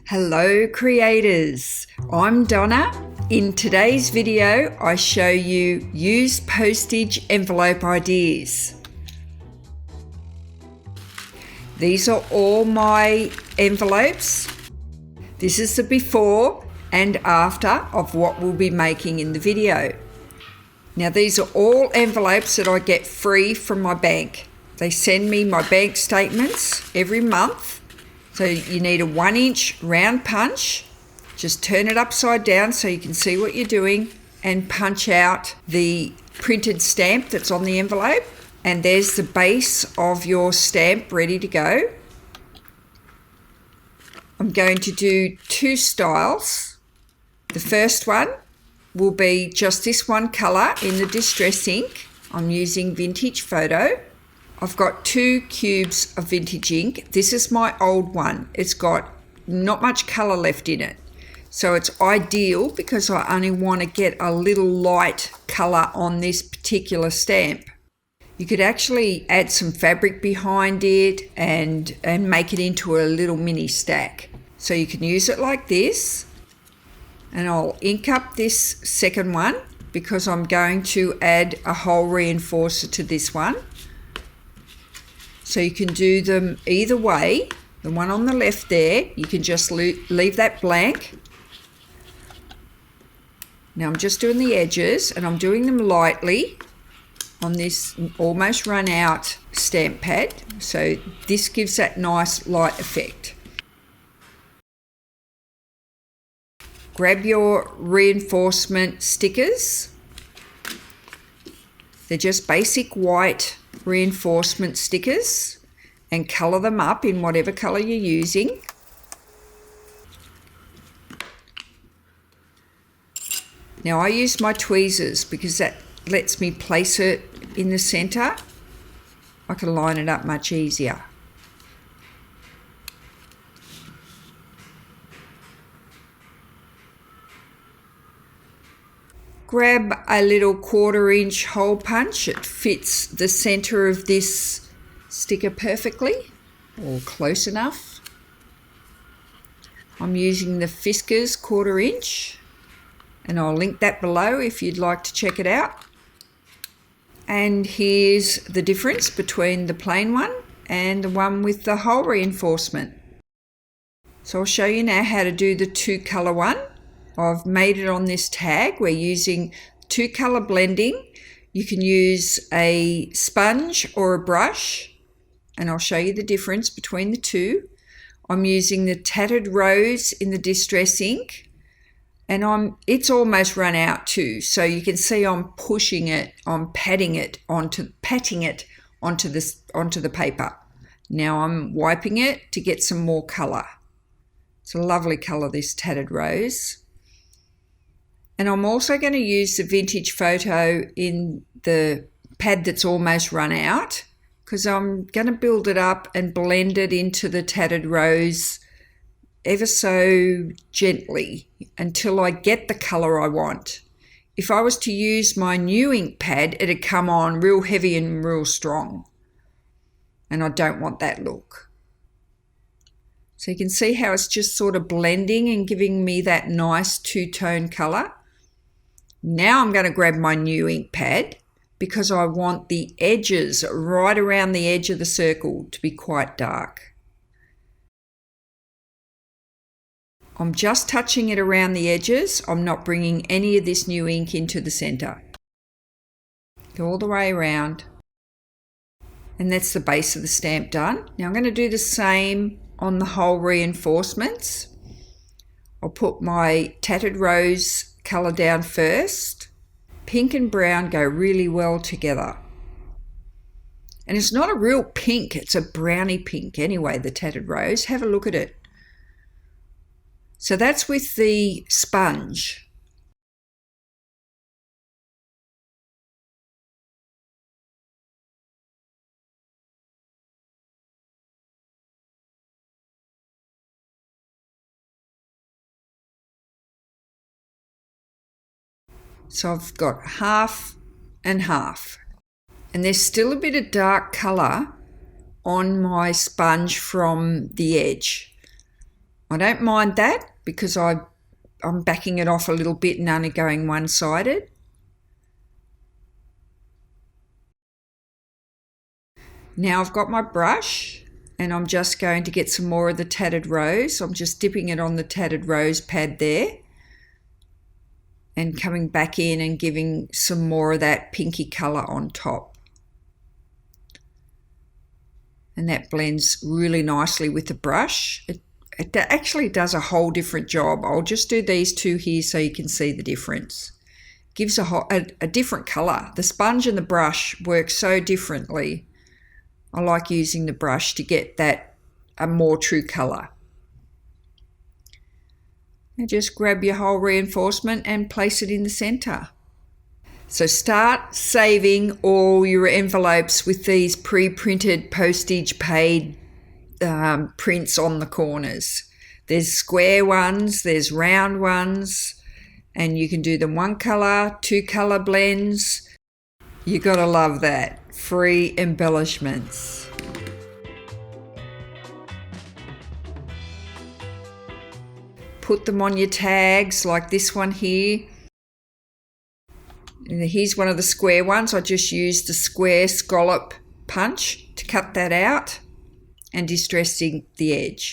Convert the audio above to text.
Hello creators, I'm Donna. In today's video I show you used postage envelope ideas. These are all my envelopes. This is the before and after of what we'll be making in the video. Now these are all envelopes that I get free from my bank. They send me my bank statements every month. So you need a 1-inch round punch. Just turn it upside down so you can see what you're doing and punch out the printed stamp that's on the envelope. And there's the base of your stamp ready to go. I'm going to do 2 styles. The first one will be just this one colour in the distress ink. I'm using Vintage Photo. I've got 2 cubes of vintage ink. This is my old one. It's got not much colour left in it. So it's ideal because I only want to get a little light colour on this particular stamp. You could actually add some fabric behind it and make it into a little mini stack. So you can use it like this. And I'll ink up this second one because I'm going to add a hole reinforcer to this one. So you can do them either way. The one on the left there, you can just leave that blank. Now I'm just doing the edges and I'm doing them lightly on this almost run out stamp pad. So this gives that nice light effect. Grab your reinforcement stickers. They're just basic white reinforcement stickers and colour them up in whatever colour you're using. Now I use my tweezers because that lets me place it in the centre. I can line it up much easier. Grab a little 1/4-inch hole punch. It fits the centre of this sticker perfectly, or close enough. I'm using the Fiscars 1/4-inch, and I'll link that below if you'd like to check it out. And here's the difference between the plain one and the one with the hole reinforcement. So I'll show you now how to do the 2-colour one. I've made it on this tag. We're using 2-colour blending. You can use a sponge or a brush, and I'll show you the difference between the two. I'm using the Tattered Rose in the distress ink, and it's almost run out too. So you can see I'm pushing it, I'm patting it onto the paper. Now I'm wiping it to get some more colour. It's a lovely colour, this Tattered Rose. And I'm also going to use the Vintage Photo in the pad that's almost run out because I'm going to build it up and blend it into the Tattered Rose ever so gently until I get the colour I want. If I was to use my new ink pad, it'd come on real heavy and real strong. And I don't want that look. So you can see how it's just sort of blending and giving me that nice 2-tone colour. Now I'm going to grab my new ink pad because I want the edges right around the edge of the circle to be quite dark. I'm just touching it around the edges. I'm not bringing any of this new ink into the centre. Go all the way around. And that's the base of the stamp done. Now I'm going to do the same on the hole reinforcements. I'll put my Tattered Rose colour down first. Pink and brown go really well together. And it's not a real pink, it's a browny pink anyway, the Tattered Rose. Have a look at it. So that's with the sponge. So I've got half and half. And there's still a bit of dark colour on my sponge from the edge. I don't mind that because I'm backing it off a little bit and only going one-sided. Now I've got my brush and I'm just going to get some more of the tattered rose. I'm just dipping it on the tattered rose pad there and coming back in and giving some more of that pinky colour on top. And that blends really nicely with the brush. It actually does a whole different job. I'll just do these two here so you can see the difference. Gives a different colour. The sponge and the brush work so differently. I like using the brush to get a more true colour. Now just grab your whole reinforcement and place it in the centre. So start saving all your envelopes with these pre-printed postage paid prints on the corners. There's square ones, there's round ones, and you can do them one colour, two colour blends. You gotta love that. Free embellishments. Put them on your tags like this one here. And here's one of the square ones. I just used the square scallop punch to cut that out and distressing the edge.